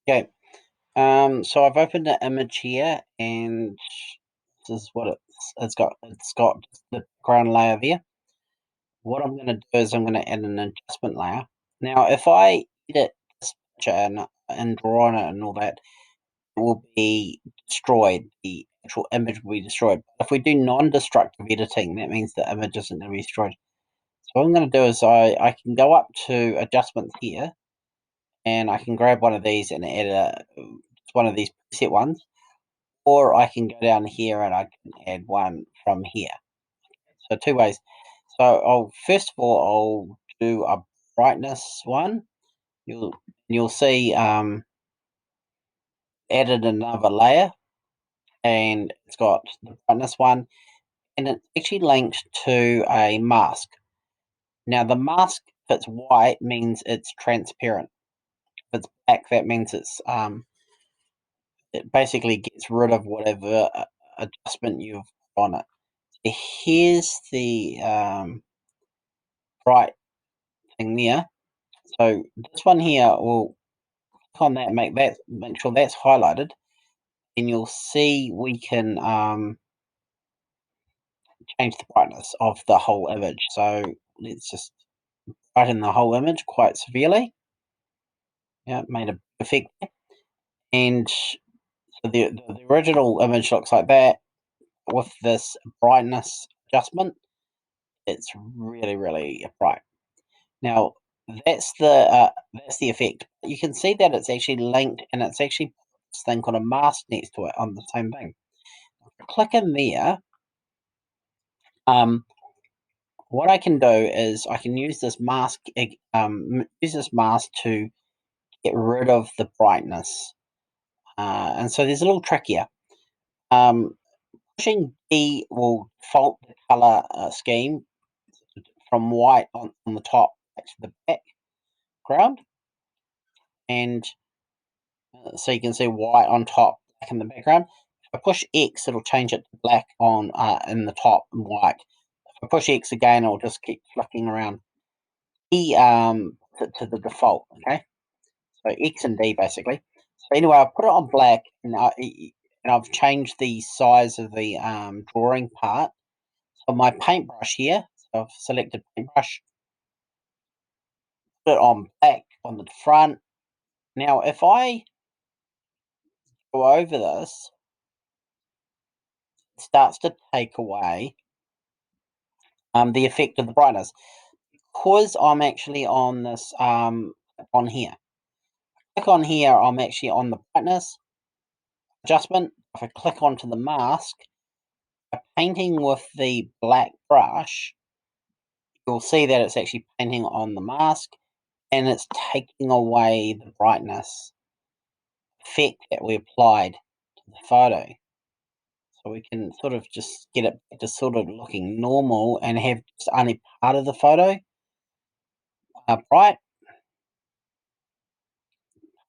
Okay. So I've opened the image here, and this is what it's got the ground layer there. What I'm going to do is I'm going to add an adjustment layer. Now, if I edit this picture and draw on it and all that, it will be destroyed. The actual image will be destroyed. But if we do non-destructive editing, that means the image isn't going to be destroyed. So what I'm going to do is I can go up to adjustments here, and I can grab one of these and add one of these preset ones. Or I can go down here and I can add one from here. So two ways. So I'll first of all I'll do a brightness one. You'll see added another layer, and it's got the brightness one, and it's actually linked to a mask. Now the mask, if it's white, means it's transparent. If it's black, that means it basically gets rid of whatever adjustment you've put on it. Here's the bright thing there. So this one here will click on that, make sure that's highlighted, and you'll see we can change the brightness of the whole image. So let's just brighten the whole image quite severely. Yeah, made a effect there. And so the original image looks like that. With this brightness adjustment, it's really bright. Now that's the effect. You can see that it's actually linked, and it's actually this thing called a mask next to it on the same thing. Click in there. What I can do is I can use this mask. Use this mask to get rid of the brightness. And so there's a little trick here. Pushing D will default the color scheme from white on the top back to the background, and so you can see white on top, black in the background. If I push X, it'll change it to black on in the top and white. If I push X again, it'll just keep flicking around. D to the default, okay? So X and D basically. So anyway, I put it on black, and I've changed the size of the drawing part. So my paintbrush here, so I've selected paintbrush, put it on black on the front. Now, if I go over this, it starts to take away the effect of the brightness, because I'm actually on this on here. Click on here, I'm actually on the brightness adjustment. If I click onto the mask, by painting with the black brush, you'll see that it's actually painting on the mask, and it's taking away the brightness effect that we applied to the photo. So we can sort of just get it back to sort of looking normal and have just only part of the photo bright,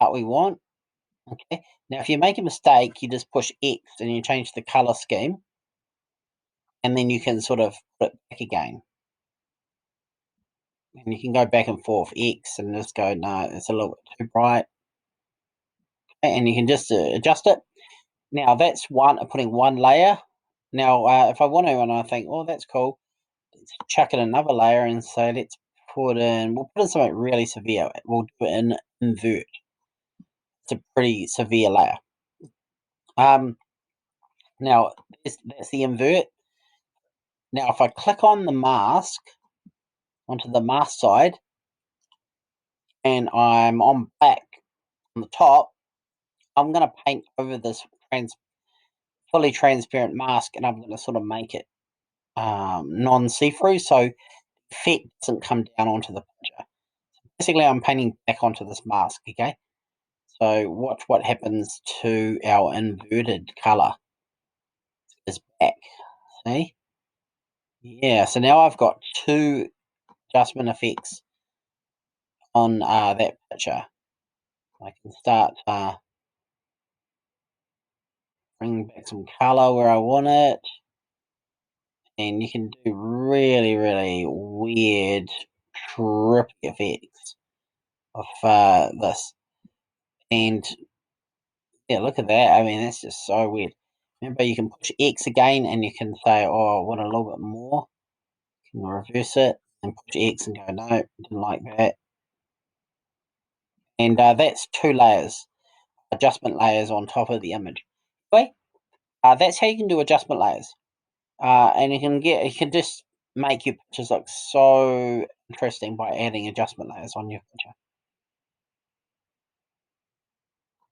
part we want. Okay. Now, if you make a mistake, you just push X and you change the color scheme, and then you can sort of put it back again. And you can go back and forth X and just go, no, it's a little bit too bright. Okay, and you can just adjust it. Now, that's putting one layer. Now, if I want to, and I think, oh, that's cool, let's chuck in another layer and say, we'll put in something really severe. We'll do it in invert. It's a pretty severe layer. Now, that's the invert. Now, if I click on the mask, onto the mask side, and I'm on black on the top, I'm going to paint over this fully transparent mask, and I'm going to sort of make it non-see-through, so effect doesn't come down onto the picture. Basically, I'm painting back onto this mask, okay? So watch what happens to our inverted color. It's back, see? Yeah, so now I've got two adjustment effects on that picture. I can start bringing back some color where I want it, and you can do really weird, trippy effects of this. And Yeah, look at that. I mean, that's just so weird. Remember, you can push X again, and you can say, "Oh, I want a little bit more." You can reverse it and push X and go, "No, didn't like that." And that's 2 layers, adjustment layers on top of the image. Anyway, that's how you can do adjustment layers. And you can just make your pictures look so interesting by adding adjustment layers on your picture.